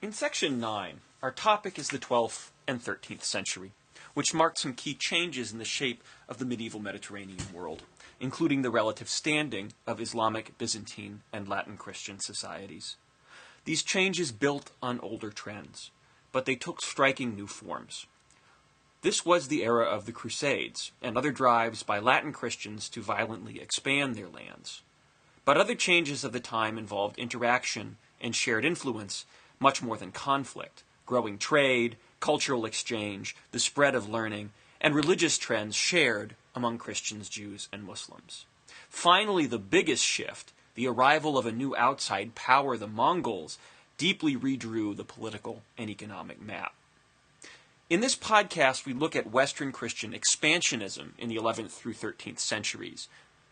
In Section 9, our topic is the 12th and 13th century, which marked some key changes in the shape of the medieval Mediterranean world, including the relative standing of Islamic, Byzantine, and Latin Christian societies. These changes built on older trends, but they took striking new forms. This was the era of the Crusades and other drives by Latin Christians to violently expand their lands. But other changes of the time involved interaction and shared influence much more than conflict, growing trade, cultural exchange, the spread of learning, and religious trends shared among Christians, Jews, and Muslims. Finally, the biggest shift, the arrival of a new outside power, the Mongols, deeply redrew the political and economic map. In this podcast, we look at Western Christian expansionism in the 11th through 13th centuries.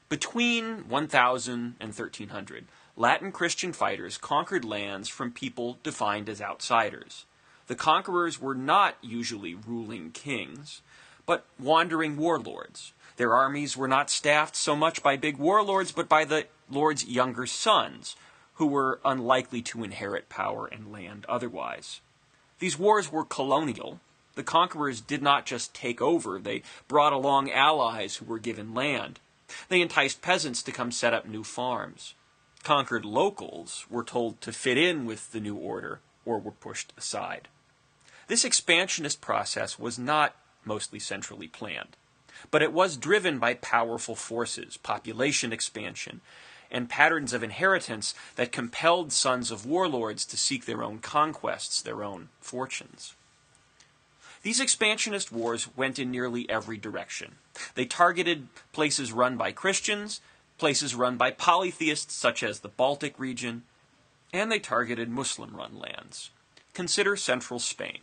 Between 1000 and 1300, Latin Christian fighters conquered lands from people defined as outsiders. The conquerors were not usually ruling kings, but wandering warlords. Their armies were not staffed so much by big warlords, but by the lord's younger sons, who were unlikely to inherit power and land otherwise. These wars were colonial. The conquerors did not just take over, they brought along allies who were given land. They enticed peasants to come set up new farms. Conquered locals were told to fit in with the new order or were pushed aside. This expansionist process was not mostly centrally planned, but it was driven by powerful forces, population expansion, and patterns of inheritance that compelled sons of warlords to seek their own conquests, their own fortunes. These expansionist wars went in nearly every direction. They targeted places run by Christians, places run by polytheists such as the Baltic region, and they targeted Muslim-run lands. Consider central Spain.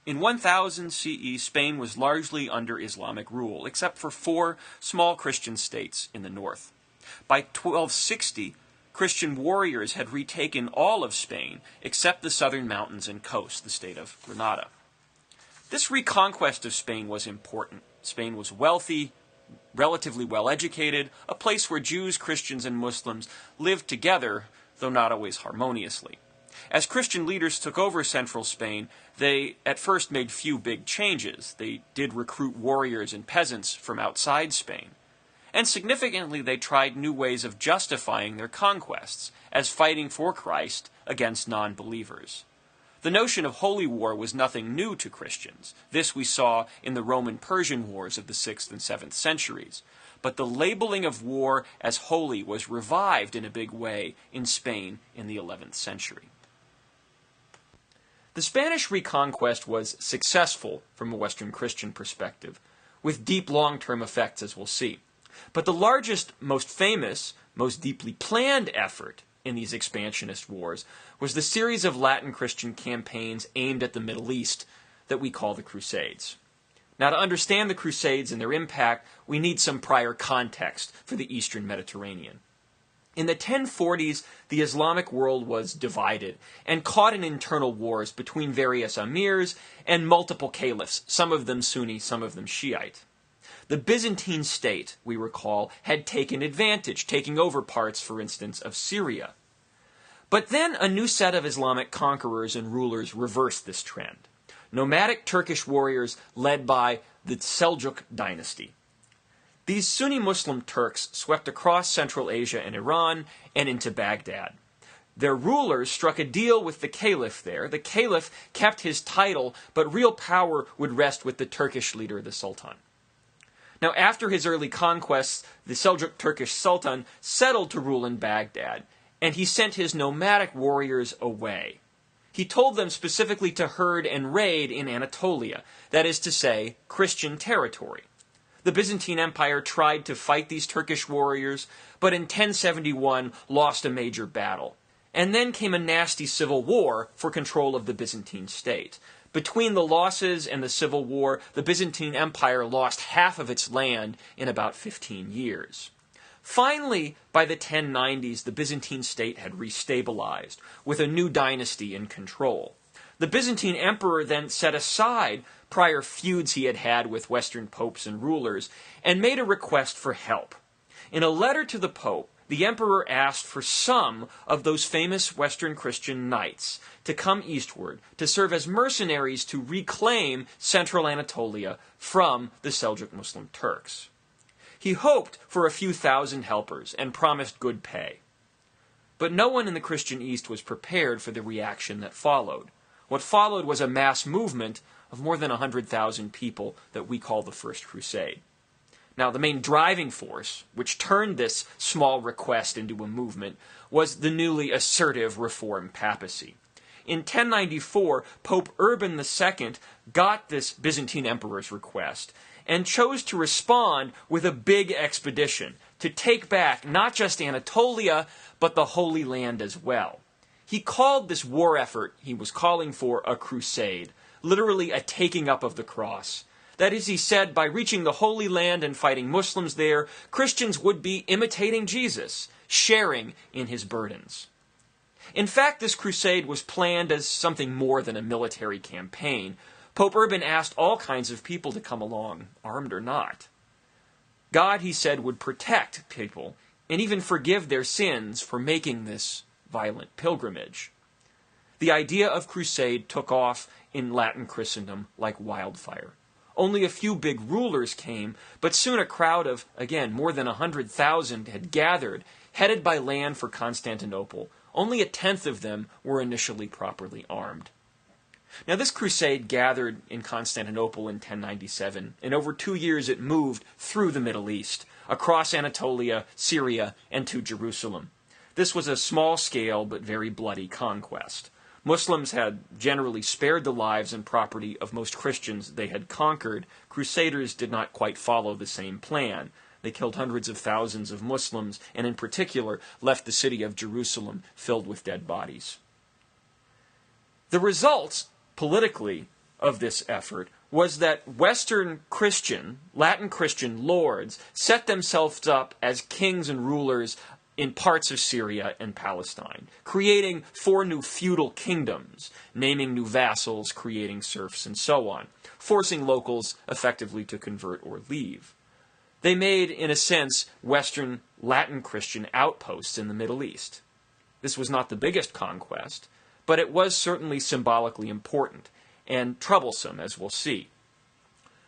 In 1000 CE, Spain was largely under Islamic rule, except for 4 small Christian states in the north. By 1260, Christian warriors had retaken all of Spain except the southern mountains and coast, the state of Granada. This reconquest of Spain was important. Spain was wealthy, relatively well-educated, a place where Jews, Christians, and Muslims lived together, though not always harmoniously. As Christian leaders took over central Spain, they at first made few big changes. They did recruit warriors and peasants from outside Spain. And significantly, they tried new ways of justifying their conquests, as fighting for Christ against non-believers. The notion of holy war was nothing new to Christians. This we saw in the Roman-Persian wars of the 6th and 7th centuries. But the labeling of war as holy was revived in a big way in Spain in the 11th century. The Spanish reconquest was successful from a Western Christian perspective, with deep long-term effects, as we'll see. But the largest, most famous, most deeply planned effort in these expansionist wars was the series of Latin Christian campaigns aimed at the Middle East that we call the Crusades. Now, to understand the Crusades and their impact, we need some prior context for the Eastern Mediterranean. In the 1040s, the Islamic world was divided and caught in internal wars between various emirs and multiple caliphs, some of them Sunni, some of them Shiite. The Byzantine state, we recall, had taken advantage, taking over parts, for instance, of Syria. But then a new set of Islamic conquerors and rulers reversed this trend. Nomadic Turkish warriors led by the Seljuk dynasty. These Sunni Muslim Turks swept across Central Asia and Iran and into Baghdad. Their rulers struck a deal with the caliph there. The caliph kept his title, but real power would rest with the Turkish leader, the Sultan. Now, after his early conquests, the Seljuk Turkish Sultan settled to rule in Baghdad, and he sent his nomadic warriors away. He told them specifically to herd and raid in Anatolia, that is to say, Christian territory. The Byzantine Empire tried to fight these Turkish warriors, but in 1071 lost a major battle. And then came a nasty civil war for control of the Byzantine state. Between the losses and the civil war, the Byzantine Empire lost half of its land in about 15 years. Finally, by the 1090s, the Byzantine state had restabilized, with a new dynasty in control. The Byzantine emperor then set aside prior feuds he had had with Western popes and rulers, and made a request for help. In a letter to the Pope, the emperor asked for some of those famous Western Christian knights to come eastward to serve as mercenaries to reclaim central Anatolia from the Seljuk Muslim Turks. He hoped for a few thousand helpers and promised good pay. But no one in the Christian East was prepared for the reaction that followed. What followed was a mass movement of more than 100,000 people that we call the First Crusade. Now, the main driving force, which turned this small request into a movement, was the newly assertive Reformed papacy. In 1094, Pope Urban II got this Byzantine emperor's request and chose to respond with a big expedition to take back not just Anatolia, but the Holy Land as well. He called this war effort he was calling for a crusade, literally a taking up of the cross. That is, he said, by reaching the Holy Land and fighting Muslims there, Christians would be imitating Jesus, sharing in his burdens. In fact, this crusade was planned as something more than a military campaign. Pope Urban asked all kinds of people to come along, armed or not. God, he said, would protect people and even forgive their sins for making this violent pilgrimage. The idea of crusade took off in Latin Christendom like wildfire. Only a few big rulers came, but soon a crowd of, again, more than 100,000 had gathered, headed by land for Constantinople. Only a tenth of them were initially properly armed. Now, this crusade gathered in Constantinople in 1097, and over 2 years it moved through the Middle East, across Anatolia, Syria, and to Jerusalem. This was a small-scale but very bloody conquest. Muslims had generally spared the lives and property of most Christians they had conquered. Crusaders did not quite follow the same plan. They killed hundreds of thousands of Muslims, and in particular left the city of Jerusalem filled with dead bodies. The results, politically, of this effort was that Western Christian, Latin Christian lords set themselves up as kings and rulers in parts of Syria and Palestine, creating 4 new feudal kingdoms, naming new vassals, creating serfs, and so on, forcing locals effectively to convert or leave. They made, in a sense, Western Latin Christian outposts in the Middle East. This was not the biggest conquest, but it was certainly symbolically important and troublesome, as we'll see.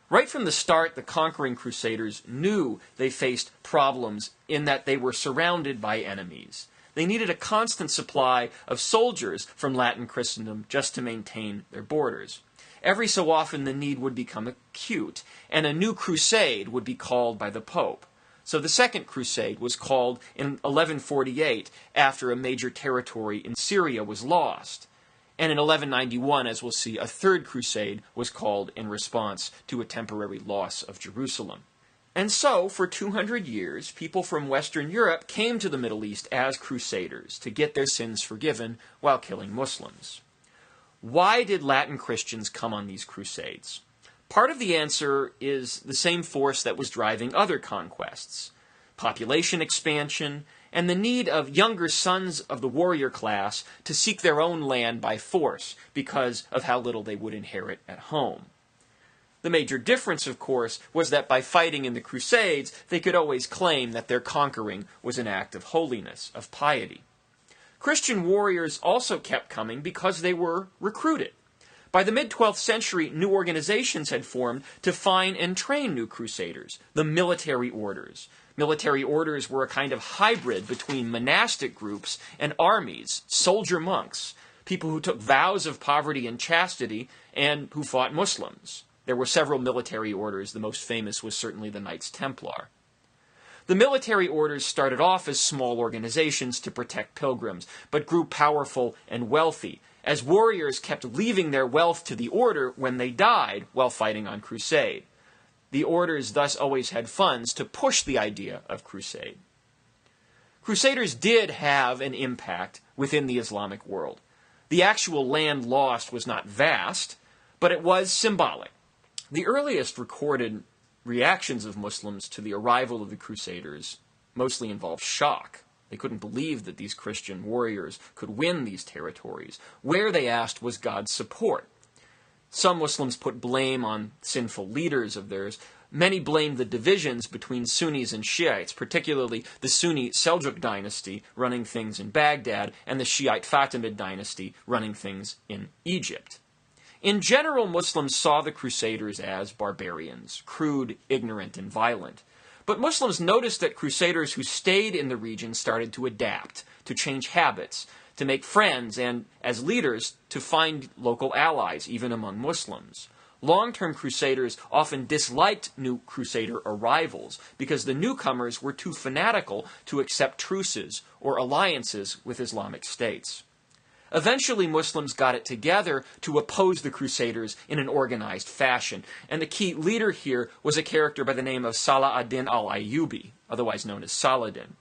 Right from the start, the conquering crusaders knew they faced problems in that they were surrounded by enemies. They needed a constant supply of soldiers from Latin Christendom just to maintain their borders. Every so often the need would become acute, and a new crusade would be called by the Pope. So the Second Crusade was called in 1148 after a major territory in Syria was lost. And in 1191, as we'll see, a Third Crusade was called in response to a temporary loss of Jerusalem. And so, for 200 years, people from Western Europe came to the Middle East as crusaders to get their sins forgiven while killing Muslims. Why did Latin Christians come on these crusades? Part of the answer is the same force that was driving other conquests: population expansion, and the need of younger sons of the warrior class to seek their own land by force because of how little they would inherit at home. The major difference, of course, was that by fighting in the Crusades, they could always claim that their conquering was an act of holiness, of piety. Christian warriors also kept coming because they were recruited. By the mid-12th century, new organizations had formed to find and train new crusaders, the military orders. Military orders were a kind of hybrid between monastic groups and armies, soldier monks, people who took vows of poverty and chastity and who fought Muslims. There were several military orders. The most famous was certainly the Knights Templar. The military orders started off as small organizations to protect pilgrims, but grew powerful and wealthy, as warriors kept leaving their wealth to the order when they died while fighting on crusade. The orders thus always had funds to push the idea of crusade. Crusaders did have an impact within the Islamic world. The actual land lost was not vast, but it was symbolic. The earliest recorded reactions of Muslims to the arrival of the Crusaders mostly involved shock. They couldn't believe that these Christian warriors could win these territories. Where, they asked, was God's support? Some Muslims put blame on sinful leaders of theirs. Many blame the divisions between Sunnis and Shiites, particularly the Sunni Seljuk dynasty running things in Baghdad and the Shiite Fatimid dynasty running things in Egypt. In general, Muslims saw the Crusaders as barbarians, crude, ignorant, and violent. But Muslims noticed that Crusaders who stayed in the region started to adapt, to change habits, to make friends, and, as leaders, to find local allies, even among Muslims. Long-term Crusaders often disliked new Crusader arrivals because the newcomers were too fanatical to accept truces or alliances with Islamic states. Eventually, Muslims got it together to oppose the Crusaders in an organized fashion, and the key leader here was a character by the name of Salah ad-Din al-Ayyubi, otherwise known as Saladin.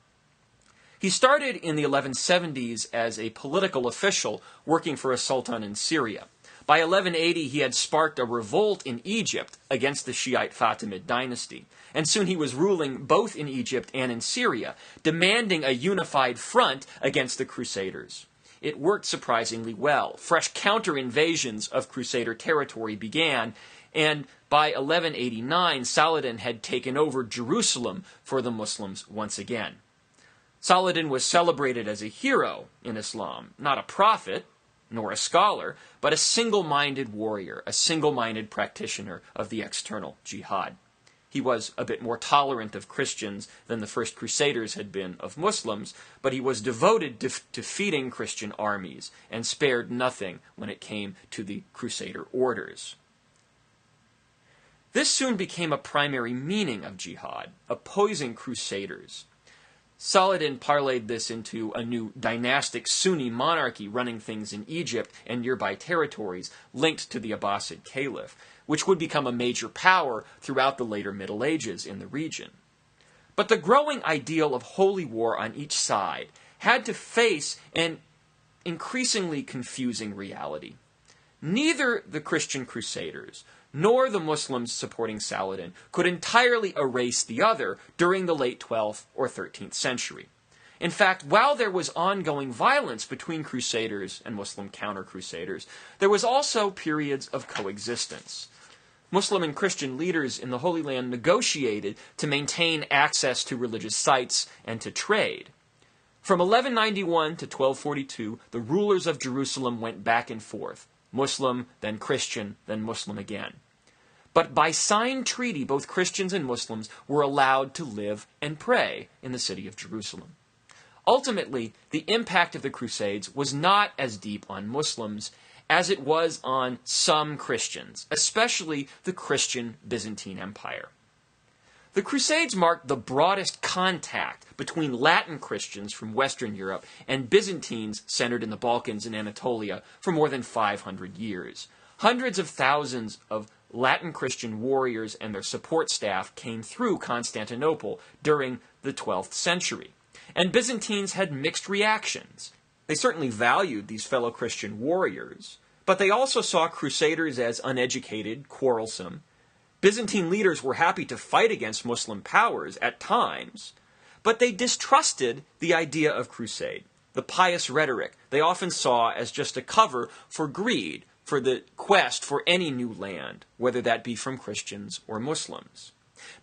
He started in the 1170s as a political official working for a sultan in Syria. By 1180, he had sparked a revolt in Egypt against the Shiite Fatimid dynasty, and soon he was ruling both in Egypt and in Syria, demanding a unified front against the Crusaders. It worked surprisingly well. Fresh counter-invasions of Crusader territory began, and by 1189, Saladin had taken over Jerusalem for the Muslims once again. Saladin was celebrated as a hero in Islam, not a prophet, nor a scholar, but a single-minded warrior, a single-minded practitioner of the external jihad. He was a bit more tolerant of Christians than the first Crusaders had been of Muslims, but he was devoted to defeating Christian armies and spared nothing when it came to the Crusader orders. This soon became a primary meaning of jihad, opposing Crusaders. Saladin parlayed this into a new dynastic Sunni monarchy running things in Egypt and nearby territories linked to the Abbasid Caliph, which would become a major power throughout the later Middle Ages in the region. But the growing ideal of holy war on each side had to face an increasingly confusing reality. Neither the Christian Crusaders nor the Muslims supporting Saladin could entirely erase the other during the late 12th or 13th century. In fact, while there was ongoing violence between Crusaders and Muslim counter-Crusaders, there was also periods of coexistence. Muslim and Christian leaders in the Holy Land negotiated to maintain access to religious sites and to trade. From 1191 to 1242, the rulers of Jerusalem went back and forth, Muslim, then Christian, then Muslim again. But by signed treaty, both Christians and Muslims were allowed to live and pray in the city of Jerusalem. Ultimately, the impact of the Crusades was not as deep on Muslims as it was on some Christians, especially the Christian Byzantine Empire. The Crusades marked the broadest contact between Latin Christians from Western Europe and Byzantines centered in the Balkans and Anatolia for more than 500 years. Hundreds of thousands of Latin Christian warriors and their support staff came through Constantinople during the 12th century. And Byzantines had mixed reactions. They certainly valued these fellow Christian warriors, but they also saw Crusaders as uneducated, quarrelsome. Byzantine leaders were happy to fight against Muslim powers at times, but they distrusted the idea of crusade. The pious rhetoric they often saw as just a cover for greed, for the quest for any new land, whether that be from Christians or Muslims.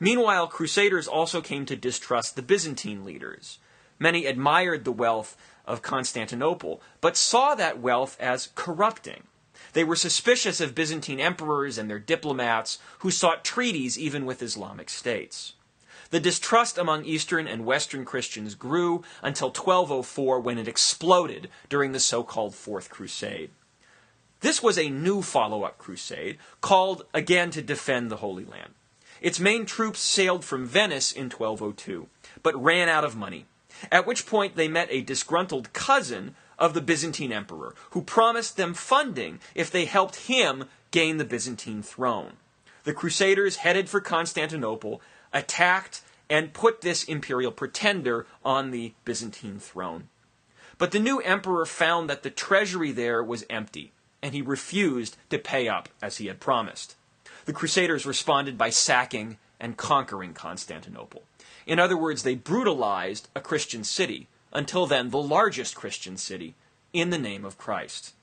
Meanwhile, Crusaders also came to distrust the Byzantine leaders. Many admired the wealth of Constantinople, but saw that wealth as corrupting. They were suspicious of Byzantine emperors and their diplomats who sought treaties even with Islamic states. The distrust among Eastern and Western Christians grew until 1204 when it exploded during the so-called Fourth Crusade. This was a new follow-up crusade, called again to defend the Holy Land. Its main troops sailed from Venice in 1202, but ran out of money, at which point they met a disgruntled cousin of the Byzantine emperor, who promised them funding if they helped him gain the Byzantine throne. The Crusaders headed for Constantinople, attacked, and put this imperial pretender on the Byzantine throne. But the new emperor found that the treasury there was empty, and he refused to pay up as he had promised. The Crusaders responded by sacking and conquering Constantinople. In other words, they brutalized a Christian city, until then the largest Christian city, in the name of Christ.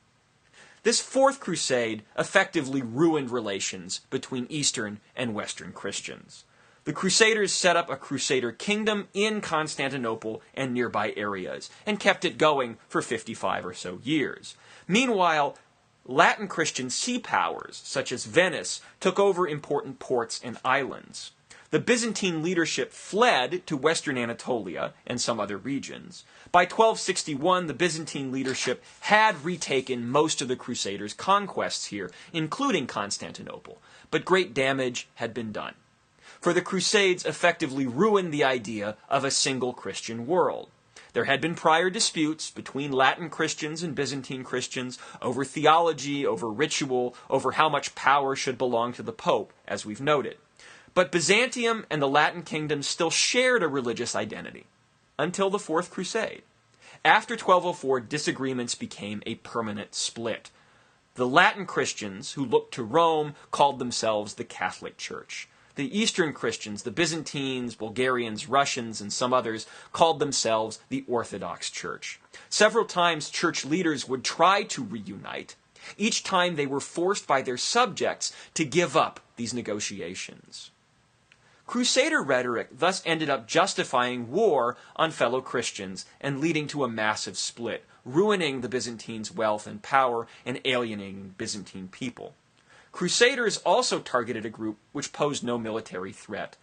This Fourth Crusade effectively ruined relations between Eastern and Western Christians. The Crusaders set up a Crusader kingdom in Constantinople and nearby areas, and kept it going for 55 or so years. Meanwhile, Latin Christian sea powers, such as Venice, took over important ports and islands. The Byzantine leadership fled to western Anatolia and some other regions. By 1261, the Byzantine leadership had retaken most of the Crusaders' conquests here, including Constantinople, but great damage had been done. For the Crusades effectively ruined the idea of a single Christian world. There had been prior disputes between Latin Christians and Byzantine Christians over theology, over ritual, over how much power should belong to the Pope, as we've noted. But Byzantium and the Latin kingdoms still shared a religious identity, until the Fourth Crusade. After 1204, disagreements became a permanent split. The Latin Christians, who looked to Rome, called themselves the Catholic Church. The Eastern Christians, the Byzantines, Bulgarians, Russians, and some others, called themselves the Orthodox Church. Several times church leaders would try to reunite. Each time they were forced by their subjects to give up these negotiations. Crusader rhetoric thus ended up justifying war on fellow Christians and leading to a massive split, ruining the Byzantines' wealth and power and alienating Byzantine people. Crusaders also targeted a group which posed no military threat,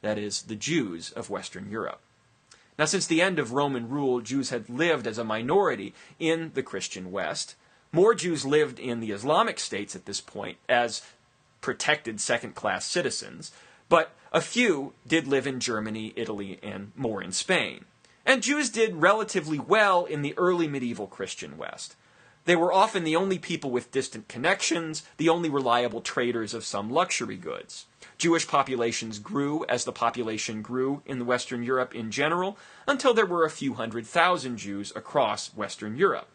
that is, the Jews of Western Europe. Now, since the end of Roman rule, Jews had lived as a minority in the Christian West. More Jews lived in the Islamic states at this point as protected second-class citizens, but a few did live in Germany, Italy, and more in Spain. And Jews did relatively well in the early medieval Christian West. They were often the only people with distant connections, the only reliable traders of some luxury goods. Jewish populations grew as the population grew in Western Europe in general, until there were a few 100,000 Jews across Western Europe.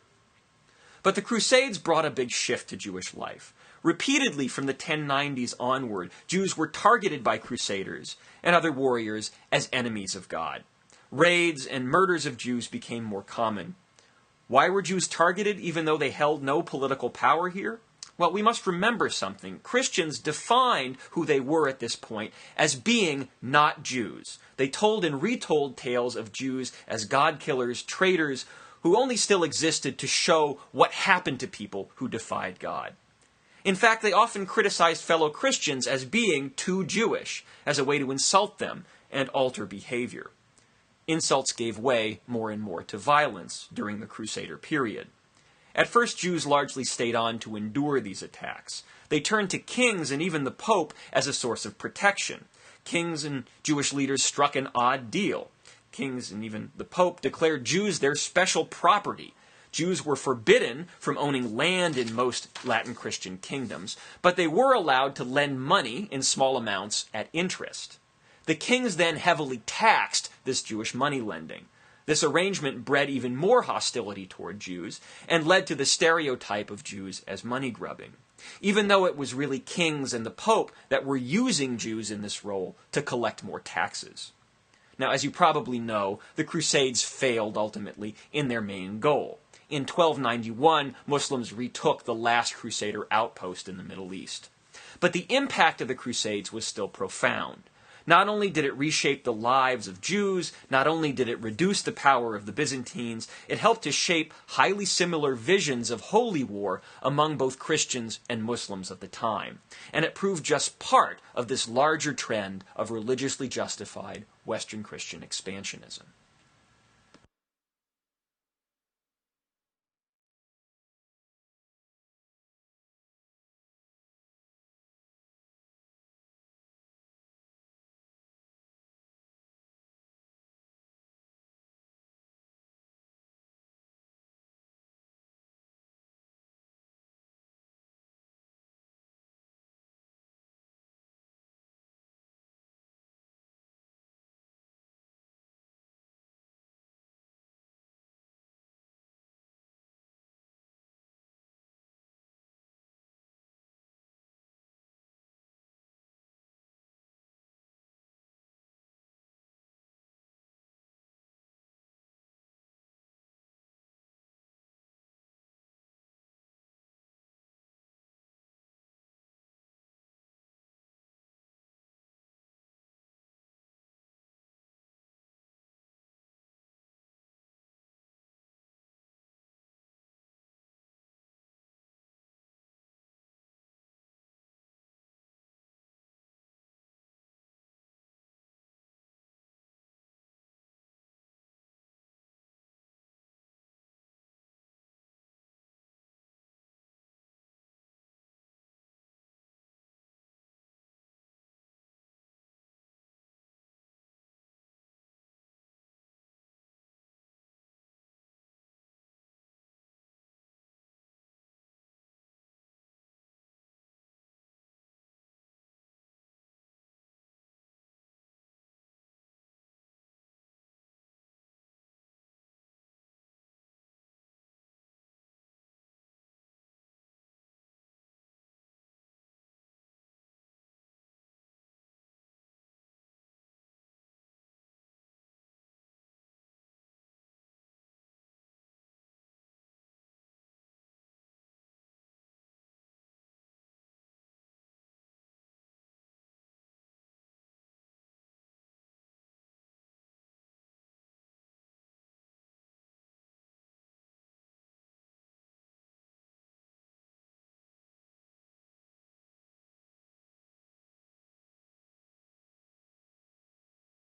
But the Crusades brought a big shift to Jewish life. Repeatedly from the 1090s onward, Jews were targeted by Crusaders and other warriors as enemies of God. Raids and murders of Jews became more common. Why were Jews targeted even though they held no political power here? Well, we must remember something. Christians defined who they were at this point as being not Jews. They told and retold tales of Jews as God-killers, traitors, who only still existed to show what happened to people who defied God. In fact, they often criticized fellow Christians as being too Jewish, as a way to insult them and alter behavior. Insults gave way more and more to violence during the Crusader period. At first, Jews largely stayed on to endure these attacks. They turned to kings and even the Pope as a source of protection. Kings and Jewish leaders struck an odd deal. Kings and even the Pope declared Jews their special property. Jews were forbidden from owning land in most Latin Christian kingdoms, but they were allowed to lend money in small amounts at interest. The kings then heavily taxed this Jewish money lending. This arrangement bred even more hostility toward Jews and led to the stereotype of Jews as money grubbing, even though it was really kings and the Pope that were using Jews in this role to collect more taxes. Now, as you probably know, the Crusades failed ultimately in their main goal. In 1291, Muslims retook the last Crusader outpost in the Middle East. But the impact of the Crusades was still profound. Not only did it reshape the lives of Jews, not only did it reduce the power of the Byzantines, it helped to shape highly similar visions of holy war among both Christians and Muslims of the time. And it proved just part of this larger trend of religiously justified Western Christian expansionism.